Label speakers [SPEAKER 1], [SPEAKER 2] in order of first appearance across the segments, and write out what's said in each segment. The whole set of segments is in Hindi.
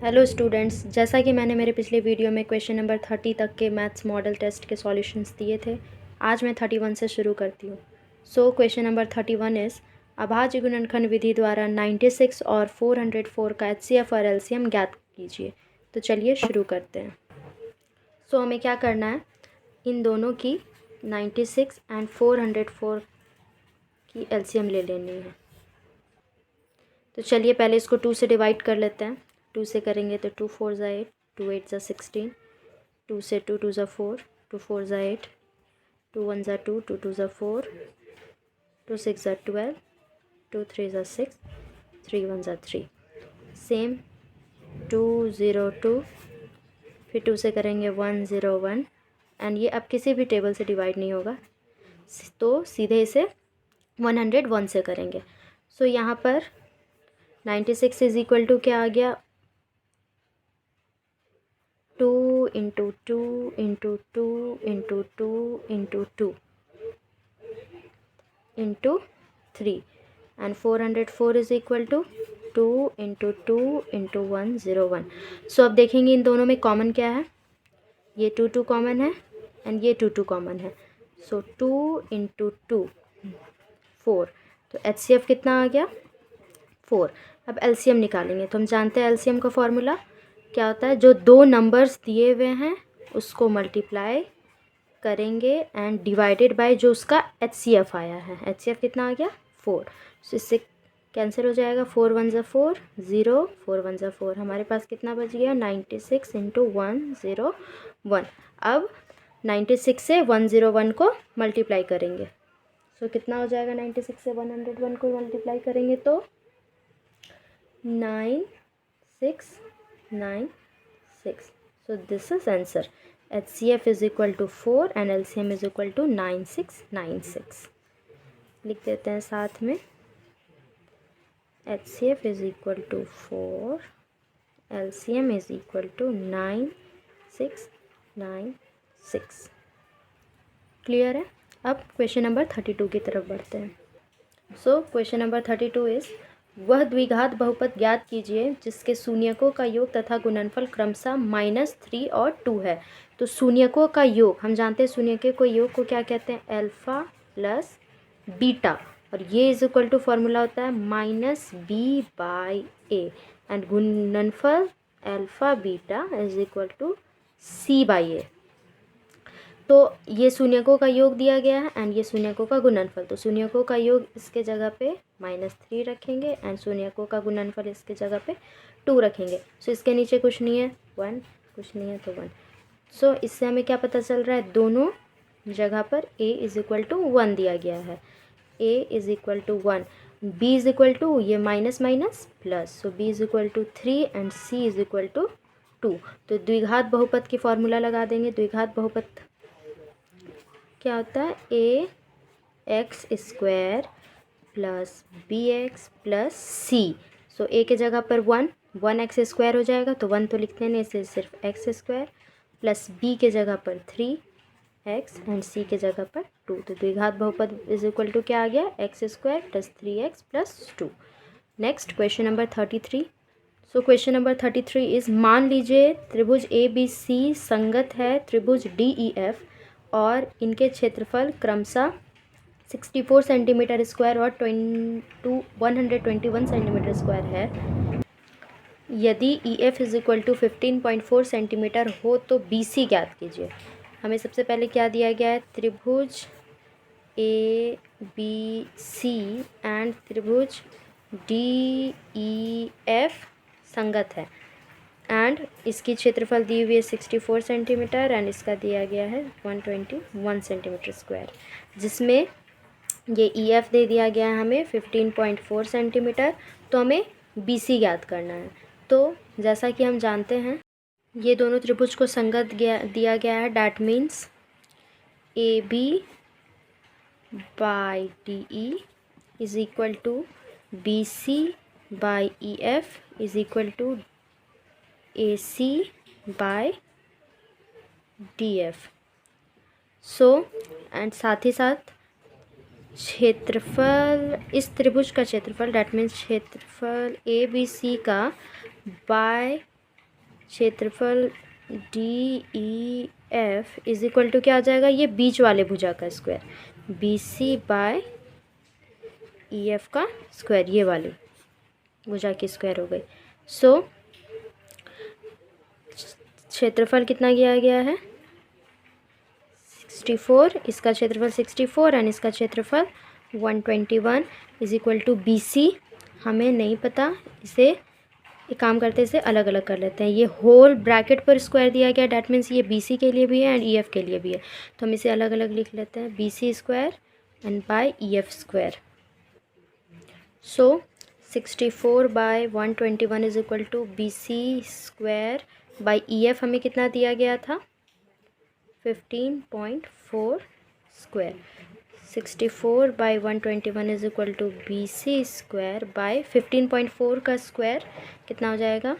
[SPEAKER 1] हेलो स्टूडेंट्स, जैसा कि मैंने मेरे पिछले वीडियो में क्वेश्चन नंबर 30 तक के मैथ्स मॉडल टेस्ट के सॉल्यूशंस दिए थे, आज मैं 31 से शुरू करती हूँ। सो क्वेश्चन नंबर 31 इज़ अभाज्य गुणनखंड विधि द्वारा 96 और 404 का HCF और LCM ज्ञात कीजिए। तो चलिए शुरू करते हैं। सो हमें क्या करना है, इन दोनों की 96 एंड 404 की LCM ले लेनी है। तो चलिए पहले इसको 2 से डिवाइड कर लेते हैं। 2 से करेंगे तो 2 4 ज़ा 8, 2 8 ज़ा 16, 2 से 2 2 ज़ा 4, 2 4 ज़ा 8, 2 1 ज़ा 2, 2 2 ज़ा 4, 2 6 ज़ा 12, 2 3 ज़ा 6, 3 1 ज़ा 3। सेम 2 0 2, फिर 2 से करेंगे 1 0 1, एंड ये अब किसी भी टेबल से डिवाइड नहीं होगा, तो सीधे इसे 101 से करेंगे। सो यहाँ पर 96 इज इक्वल टू क्या आ गया, 2 into 2 into 2 into 2 into 2 into 3, and 404 is equal to 2 into 2 into 101। So अब देखेंगे इन दोनों में कॉमन क्या है, ये 2 2 कॉमन है एंड ये 2 2 कॉमन है। सो 2 इंटू 2 4, तो HCF कितना आ गया 4। अब LCM निकालेंगे, तो हम जानते हैं LCM का फॉर्मूला क्या होता है, जो दो नंबर्स दिए हुए हैं उसको मल्टीप्लाई करेंगे एंड डिवाइडेड बाय जो उसका HCF आया है। HCF कितना आ गया 4, तो इससे कैंसिल हो जाएगा, 4 1 ज़ा 4 0, 4 1 ज़ा 4, हमारे पास कितना बच गया 96 इंटू 101। अब 96 से 101 को मल्टीप्लाई करेंगे, सो कितना हो जाएगा, 96 से 101 को मल्टीप्लाई करेंगे तो 9 6 9 6। So this is answer. HCF is equal to 4 and LCM is equal to 9696. लिख देते हैं साथ में, HCF is equal to 4, LCM is equal to 9696. Clear है। अब क्वेश्चन नंबर 32 की तरफ बढ़ते हैं। सो क्वेश्चन नंबर 32 इज़ वह द्विघात बहुपद ज्ञात कीजिए जिसके शून्यकों का योग तथा गुणनफल क्रमशः -3 और 2 है। तो शून्यकों का योग, हम जानते हैं शून्यकों को योग को क्या कहते हैं, अल्फ़ा प्लस बीटा, और ये इज इक्वल टू फॉर्मूला होता है -b/a, एंड गुणनफल alpha beta is equal to c/a। तो ये शून्यकों का योग दिया गया है एंड ये शून्यकों का गुणनफल, तो शून्यकों का योग इसके जगह पे -3 रखेंगे एंड शून्यकों का गुणनफल इसके जगह पे 2 रखेंगे। सो इसके नीचे कुछ नहीं है 1, कुछ नहीं है तो 1। सो इससे हमें क्या पता चल रहा है, दोनों जगह पर a इज इक्वल टू 1 दिया गया है, a is equal to 1, b is equal to ये minus minus plus, so b is equal to 3 and c is equal to 2। तो द्विघात बहुपद की फॉर्मूला लगा देंगे। द्विघात बहुपद क्या होता है, ax² plus bx plus c। So a के जगह पर 1x² हो जाएगा, तो 1 तो लिखते नहीं, इसे सिर्फ x² प्लस b के जगह पर 3x एंड c के जगह पर 2। तो द्विघात बहुपद इज इक्वल टू क्या आ गया, x² plus 3x plus 2। Next question number 33। So question number 33 is मान लीजिए त्रिभुज ABC संगत है त्रिभुज DEF और इनके क्षेत्रफल क्रमशः 64 सेंटीमीटर स्क्वायर और 121 सेंटीमीटर स्क्वायर है। यदि EF is equal to 15.4 centimetre हो तो BC ज्ञात कीजिए। हमें सबसे पहले क्या दिया गया है, त्रिभुज ABC एंड त्रिभुज DEF संगत है एंड इसकी क्षेत्रफल दी हुई है 64 सेंटीमीटर एंड इसका दिया गया है 121 सेंटीमीटर स्क्वायर, जिसमें ये EF दे दिया गया है हमें 15.4 सेंटीमीटर। तो हमें BC ज्ञात करना है। तो जैसा कि हम जानते हैं ये दोनों त्रिभुज को संगत दिया गया है, that means AB/DE is equal to BC/EF is equal to AC/DF। So and साथ ही साथ क्षेत्रफल, इस त्रिभुज का क्षेत्रफल डैट मीन्स क्षेत्रफल ABC का बाय क्षेत्रफल DEF इज इक्वल टू क्या आ जाएगा, ये बीच वाले भुजा का स्क्वायर, BC बाय EF का स्क्वायर, ये वाली भुजा की स्क्वायर हो गई। सो क्षेत्रफल कितना किया गया है 64, इसका क्षेत्रफल 64 एंड इसका क्षेत्रफल 121 इज इक्वल टू BC। हमें नहीं पता, इसे एक काम करते हैं, इसे अलग अलग कर लेते हैं। ये होल ब्रैकेट पर स्क्वायर दिया गया, डैट मीन्स ये BC के लिए भी है एंड EF के लिए भी है, तो हम इसे अलग अलग लिख लेते हैं, BC square and by EF square. So 64 by 121 is equal to BC square by EF हमें कितना दिया गया था 15.4 square. 64 by 121 is equal to BC square by 15.4 का स्क्वायर कितना हो जाएगा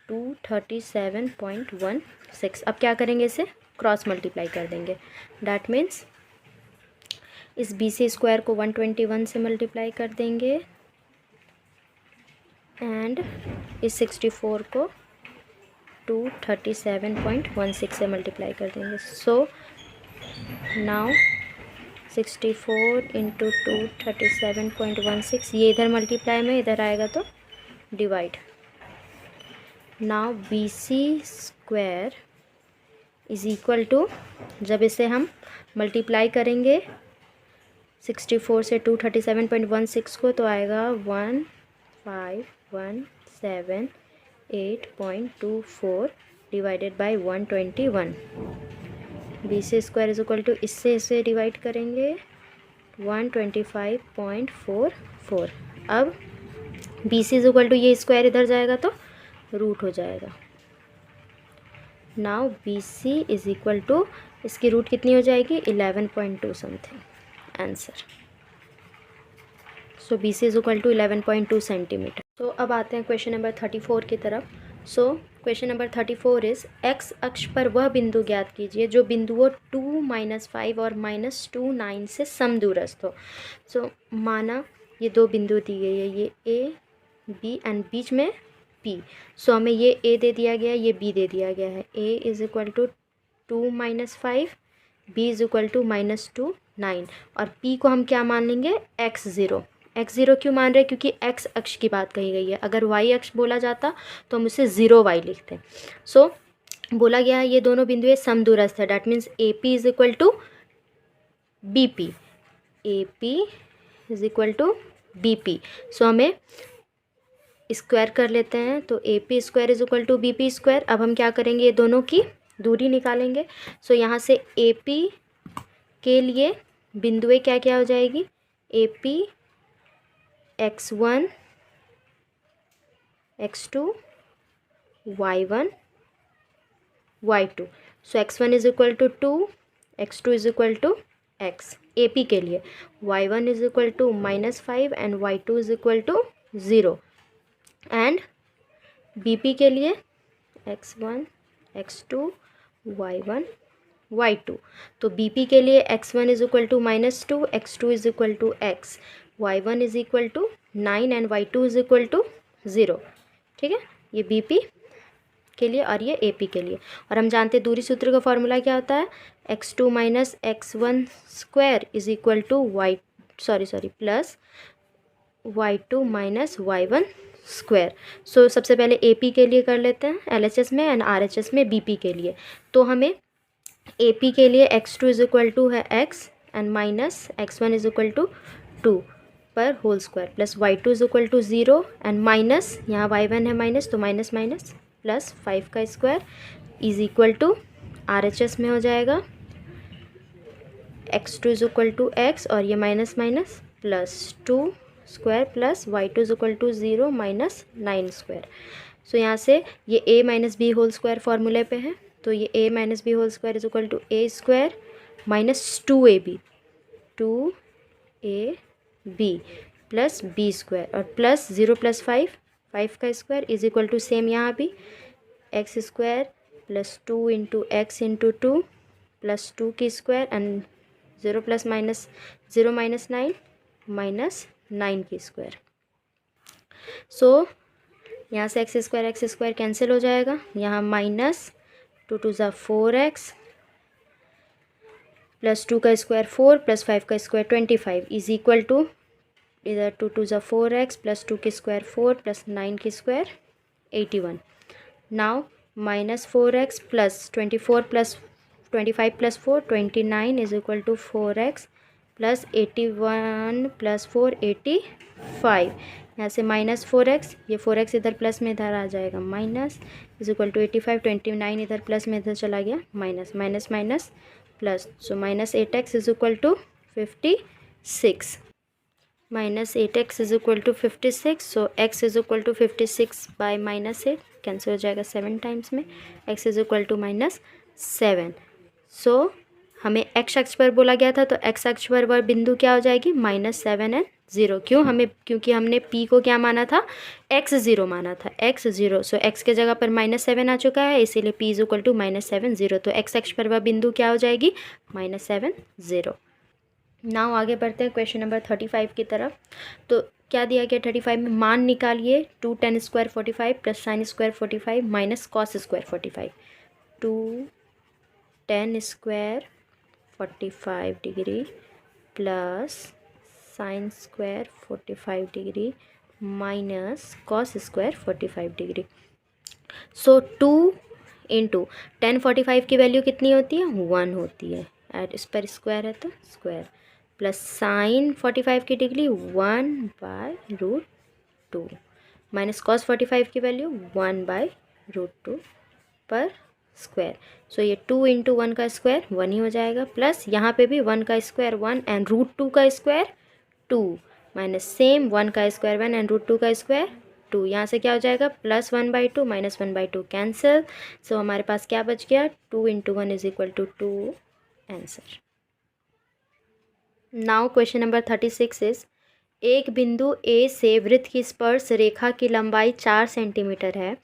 [SPEAKER 1] 237.16। अब क्या करेंगे, इसे क्रॉस मल्टीप्लाई कर देंगे, डैट मीन्स इस BC स्क्वायर को 121 से मल्टीप्लाई कर देंगे एंड इस 64 को 237.16 से मल्टीप्लाई कर देंगे। सो नाउ 64 इंटू 237.16, ये इधर मल्टीप्लाई में इधर आएगा तो divide. Now BC square is equal to, जब इसे हम मल्टीप्लाई करेंगे 64 से 237.16 को तो आएगा 1517.8.24 divided by 121। BC square is equal to, इससे इसे डिवाइड करेंगे 125.44। अब BC इज इक्वल टू, ये स्क्वायर इधर जाएगा तो रूट हो जाएगा। Now BC is equal to, इसकी रूट कितनी हो जाएगी 11.2 something, answer. So BC is equal to 11.2 centimetre. तो अब आते हैं क्वेश्चन नंबर 34 की तरफ। So question number 34 is x अक्ष पर वह बिंदु ज्ञात कीजिए जो बिंदुओं 2, -5 और -2, 9 से समदूरस्थ हो। सो माना ये दो बिंदु दी गई है, ये A, B एंड बीच में P। सो हमें ये A दे दिया गया है, ये B दे दिया गया है। A is equal to 2 - 5, B is equal to -2, 9 और P को हम क्या मान लेंगे x0। x0 क्यों मान रहे हैं, क्योंकि x अक्ष की बात कही गई है। अगर y अक्ष बोला जाता तो हम उसे 0y लिखते हैं। सो बोला गया है ये दोनों बिंदुएं समदूरस्थ है, that means AP is equal to BP, AP is equal to BP। So हमें स्क्वायर कर लेते हैं, तो AP square is equal to BP square. अब हम क्या करेंगे, ये दोनों की दूरी निकालेंगे। सो यहाँ से AP के लिए बिंदुएं क्या क्या हो जाएगी, AP x1, x2, y1, y2। So x1 is equal to 2, x2 is equal to x AP के लिए, y1 is equal to -5 and y2 is equal to 0 and BP के लिए x1, x2, y1, y2। तो BP के लिए x1 is equal to -2, x2 is equal to x, y1 is equal to 9 and y2 is equal to 0। ठीक है, ये BP के लिए और ये AP के लिए। और हम जानते हैं दूरी सूत्र का फॉर्मूला क्या होता है, x2 - x1 square is equal to plus y2 - y1 square. So सबसे पहले AP के लिए कर लेते हैं LHS में एंड RHS में BP के लिए। तो हमें AP के लिए x2 इज इक्वल टू है x and minus x1 is equal to 2 पर whole square plus y2 is equal to 0 and minus यहाँ y1 है माइनस, तो माइनस माइनस प्लस 5 का square is equal to RHS में हो जाएगा x2 is equal to x और ये minus minus plus 2 square plus y2 is equal to 0 minus 9 square. So यहाँ से ये a minus B whole square फॉर्मूले पे है, तो ये a minus B whole square is equal to a square minus 2ab plus b square और प्लस 0 + 5 का square is equal to same यहाँ भी x square plus 2 into X into 2 plus 2 की स्क्वायर एंड 0 + -0 -9 -9 की स्क्वायर। सो यहाँ से एक्स स्क्वायर कैंसिल हो जाएगा, यहाँ माइनस 2 टू ज़ा 4x प्लस 2 का स्क्वायर 4 प्लस 5 का स्क्वायर 25 इज इक्वल टू इधर 2 टू ज़ा 4x प्लस 2 की स्क्वायर 4 प्लस 9 की square 81. Now minus 4x plus 24 plus 25 plus 4 29 is equal to 4x plus 81 plus 4 85. यहाँ से माइनस 4x, ये 4x इधर प्लस में इधर आ जाएगा माइनस इज इक्वल टू 85. 29 इधर प्लस में इधर चला गया minus minus minus plus, so minus 8x is equal to 56. Minus 8x is equal to 56. So x is equal to 56 by minus 8 cancel हो जाएगा 7 टाइम्स में, x is equal to minus 7. So हमें x अक्ष पर बोला गया था, तो x अक्ष पर वह बिंदु क्या हो जाएगी -7 एंड 0. क्योंकि हमने p को क्या माना था, x0 माना था, x0. सो x के जगह पर -7 आ चुका है, इसीलिए p इज इक्वल टू -7 0. तो x अक्ष पर वह बिंदु क्या हो जाएगी -7 0. नाउ आगे बढ़ते हैं क्वेश्चन नंबर 35 की तरफ. तो क्या दिया गया 35 में, मान निकालिए 2 tan square 45 plus sine square 45 minus cos square 45. 2 tan square 45 degree plus sine square 45 degree minus cos square 45 degree. So 2 into tan 45 की वैल्यू कितनी होती है, 1 होती है. एट इस पर स्क्वायर है तो स्क्वायर प्लस साइन 45 की डिग्री 1/√2 माइनस कॉस 45 की वैल्यू 1/√2 पर स्क्वायर. सो ये 2 इंटू 1 का स्क्वायर 1 ही हो जाएगा, प्लस यहाँ पे भी 1 का स्क्वायर 1 एंड √2 का स्क्वायर 2 माइनस सेम 1 का स्क्वायर 1 एंड √2 का स्क्वायर 2. यहाँ से क्या हो जाएगा प्लस 1/2 माइनस 1/2 कैंसिल. सो हमारे पास क्या बच गया, 2 into 1 is equal to 2 answer. Now question number 36 is, एक बिंदु ए से वृत्त की स्पर्श रेखा की लंबाई 4 सेंटीमीटर है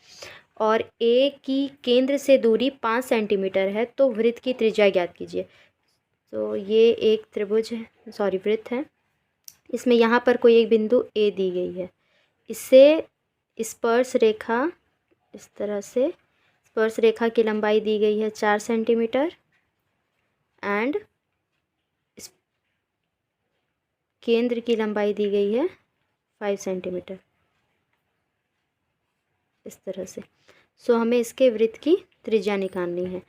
[SPEAKER 1] और ए की केंद्र से दूरी 5 सेंटीमीटर है, तो वृत्त की त्रिज्या ज्ञात कीजिए. तो ये एक त्रिभुज है, वृत्त है. इसमें यहाँ पर कोई एक बिंदु ए दी गई है, इससे स्पर्श रेखा इस तरह से स्पर्श रेखा की लंबाई दी गई है 4 सेंटीमीटर एंड केंद्र की लंबाई दी गई है 5 सेंटीमीटर इस तरह से. सो हमें इसके वृत्त की त्रिज्या निकालनी है.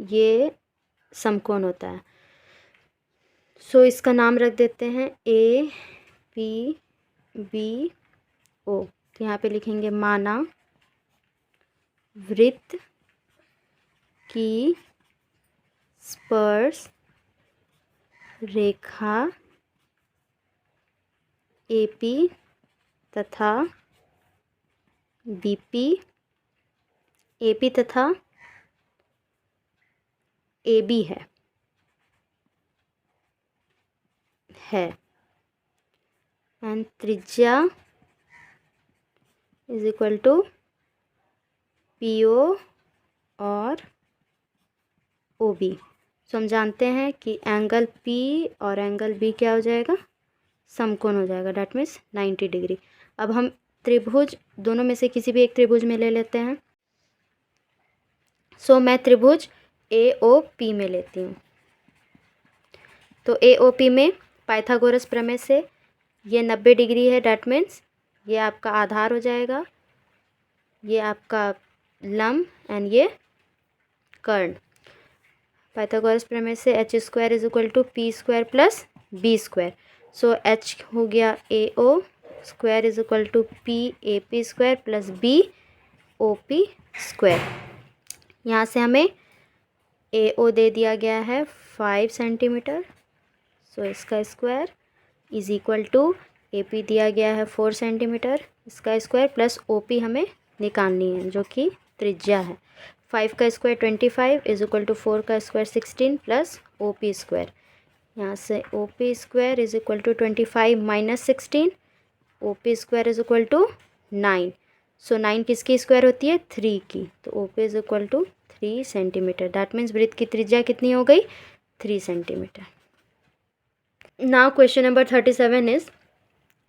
[SPEAKER 1] ये समकोण होता है. सो इसका नाम रख देते हैं ए पी बी ओ. तो यहाँ पे लिखेंगे माना वृत्त की स्पर्श रेखा AP तथा BP, AP तथा AB है एंड त्रिज्या इज इक्वल टू PO और OB. सो हम जानते हैं कि एंगल P और एंगल B क्या हो जाएगा, समकोण हो जाएगा, डैट मीन्स 90 डिग्री. अब हम त्रिभुज दोनों में से किसी भी एक त्रिभुज में ले लेते हैं. सो मैं त्रिभुज AOP में लेती हूँ. तो AOP में पाइथागोरस प्रमेय से ये 90 डिग्री है, डैट मीन्स ये आपका आधार हो जाएगा, ये आपका लंब एंड ये कर्ण. पाइथागोरस प्रमेय से h square is equal to p square plus b square. So h हो गया AO square is equal to PAP square plus BOP square. यहाँ से हमें AO दे दिया गया है 5 सेंटीमीटर. सो इसका square is equal to AP दिया गया है 4 सेंटीमीटर, इसका स्क्वायर प्लस OP हमें निकालनी है जो कि त्रिज्या है. 5 का स्क्वायर 25 इज इक्वल टू 4 का स्क्वायर 16 प्लस OP स्क्वायर. यहाँ से OP square is equal to 25 minus 16, OP square is equal to 9. So 9 किसकी स्क्वायर होती है, 3 की. तो OP is equal to 3 centimetre. That means वृत्त की त्रिज्या कितनी हो गई, 3 centimetre. Now question number 37 is,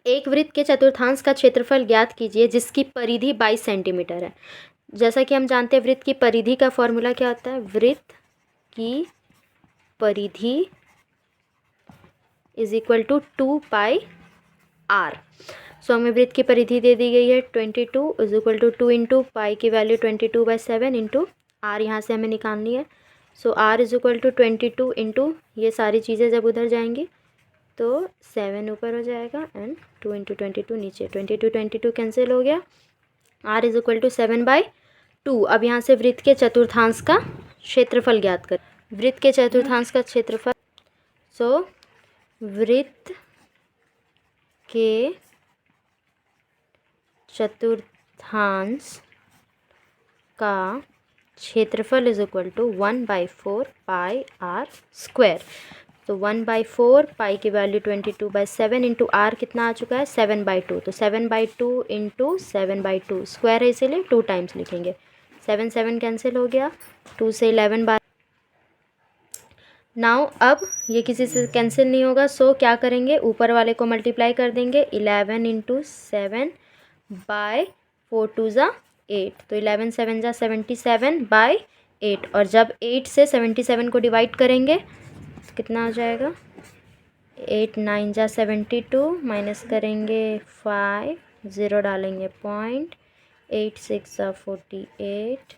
[SPEAKER 1] एक वृत्त के चतुर्थांश का क्षेत्रफल ज्ञात कीजिए जिसकी परिधि 22 सेंटीमीटर है। जैसा कि हम जानते हैं वृत्त की परिधि का फॉर्मूला क्या होता है, वृत्त की परिधि इज इक्वल टू 2πr। सो हमें वृत्त की परिधि दे दी गई है 22 is equal to 2 into pi की वैल्यू 22/7 इंटू आर यहाँ से हमें निकालनी है। So R is equal to 22 into ये सारी चीज़ें जब उधर जाएंगी तो 7 ऊपर हो जाएगा एंड 2 इंटू 22 नीचे, 22 कैंसिल हो गया। R is equal to 7/2। अब यहाँ से वृत्त के चतुर्थांश का क्षेत्रफल ज्ञात कर। वृत्त के चतुर्थांश का क्षेत्रफल, सो वृत्त के चतुर्थांश का क्षेत्रफल is equal to 1/4 pi r square. तो 1/4 पाई की वैल्यू 22/7 इंटू आर कितना आ चुका है 7/2। तो 7/2 इंटू 7/2 स्क्वायर है इसीलिए 2 टाइम्स लिखेंगे। 7 कैंसिल हो गया, 2 से 11 बार। नाउ अब ये किसी से कैंसिल नहीं होगा, सो क्या करेंगे, ऊपर वाले को मल्टीप्लाई कर देंगे। 11 इंटू 7/4 2 ज़ा 8, तो 11 7 ज़ा 77/8। और जब 8 से 77 को डिवाइड करेंगे तो कितना हो जाएगा, 8 9 ज़ा 72 माइनस करेंगे 5, 0 डालेंगे 0.8 6 ज़ा 48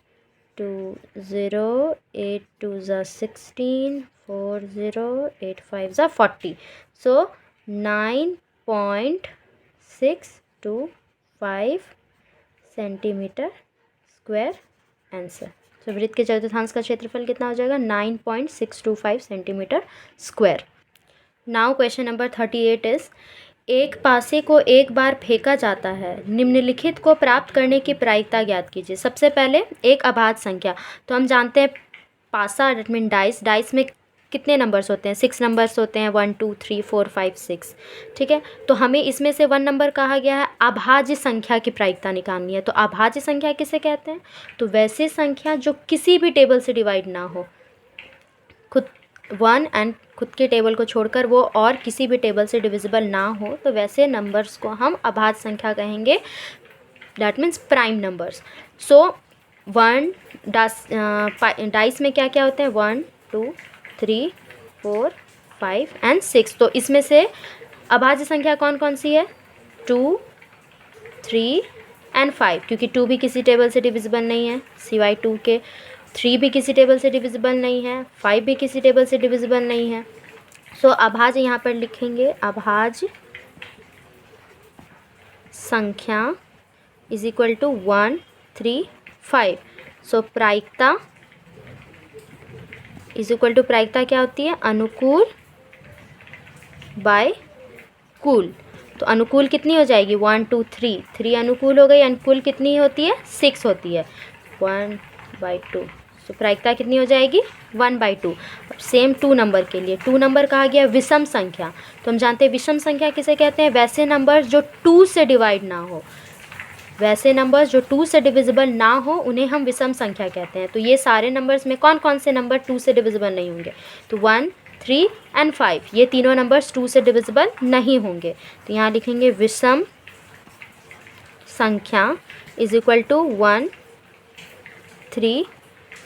[SPEAKER 1] 2 0 8 2 ज़ा 16 4 0 8 5 ज़ा 40। सो 9.625 सेंटीमीटर स्क्वायर आंसर। तो वृत्त के चतुर्थांश का क्षेत्रफल कितना हो जाएगा 9.625 centimetre square. Now question number 38 is, एक पासे को एक बार फेंका जाता है, निम्नलिखित को प्राप्त करने की प्रायिकता ज्ञात कीजिए। सबसे पहले एक अभाज्य संख्या, तो हम जानते हैं पासा डेट मीन डाइस, डाइस में कितने नंबर्स होते हैं, 6 नंबर्स होते हैं, 1 2 3 4 5 6, ठीक है। तो हमें इसमें से 1 नंबर कहा गया है, अभाज्य संख्या की प्रायिकता निकालनी है। तो अभाज्य संख्या किसे कहते हैं, तो वैसे संख्या जो किसी भी टेबल से डिवाइड ना हो, खुद 1 एंड खुद के टेबल को छोड़कर वो और किसी भी टेबल से डिविजिबल ना हो, तो वैसे नंबर्स को हम अभाज्य संख्या कहेंगे, that means prime numbers. So 1 dice में क्या क्या होते हैं, 1 2 3 4 5 एंड 6। तो इसमें से अभाज्य संख्या कौन कौन सी है, 2 3 एंड 5, क्योंकि 2 भी किसी टेबल से डिविजिबल नहीं है सिवाय 2 के, 3 भी किसी टेबल से डिविजिबल नहीं है, 5 भी किसी टेबल से डिविजिबल नहीं है। सो अभाज्य यहाँ पर लिखेंगे, अभाज्य संख्या इज इक्वल टू 1 3 5। सो प्रायिकता इज इक्वल टू, प्रायिकता क्या होती है, अनुकूल बाय कुल। तो अनुकूल कितनी हो जाएगी 1 2 3, 3 अनुकूल हो गई, अनुकूल कितनी होती है 6 होती है, 1/2। तो प्रायिकता कितनी हो जाएगी 1/2। सेम 2 नंबर के लिए, 2 नंबर कहा गया विषम संख्या। तो हम जानते हैं विषम संख्या किसे कहते हैं, वैसे नंबर जो 2 से डिवाइड ना हो, वैसे नंबर्स जो 2 से डिविजिबल ना हो उन्हें हम विषम संख्या कहते हैं। तो ये सारे नंबर्स में कौन कौन से नंबर 2 से डिविजिबल नहीं होंगे, तो 1 3 एंड 5, ये तीनों नंबर्स 2 से डिविजिबल नहीं होंगे। तो यहाँ लिखेंगे विषम संख्या इज इक्वल टू 1 3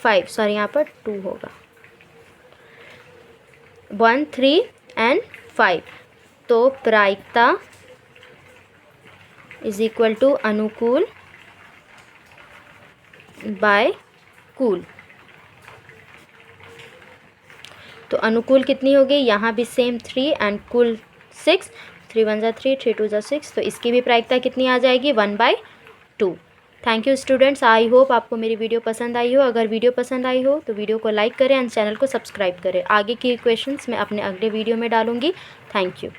[SPEAKER 1] 5, सॉरी यहाँ पर 2 होगा, 1 3 एंड 5। तो प्रायिकता इज इक्वल टू अनुकूल बाय कुल। तो अनुकूल कितनी होगी, यहाँ भी सेम 3 एंड कुल 6, 3 1 ज़ा 3 3 2 ज़ा 6। तो इसकी भी प्रायिकता कितनी आ जाएगी 1/2। Thank you students, I hope आपको मेरी वीडियो पसंद आई हो। अगर वीडियो पसंद आई हो तो वीडियो को लाइक करें एंड चैनल को सब्सक्राइब करें। आगे की क्वेश्चंस मैं अपने अगले वीडियो में डालूंगी। Thank you.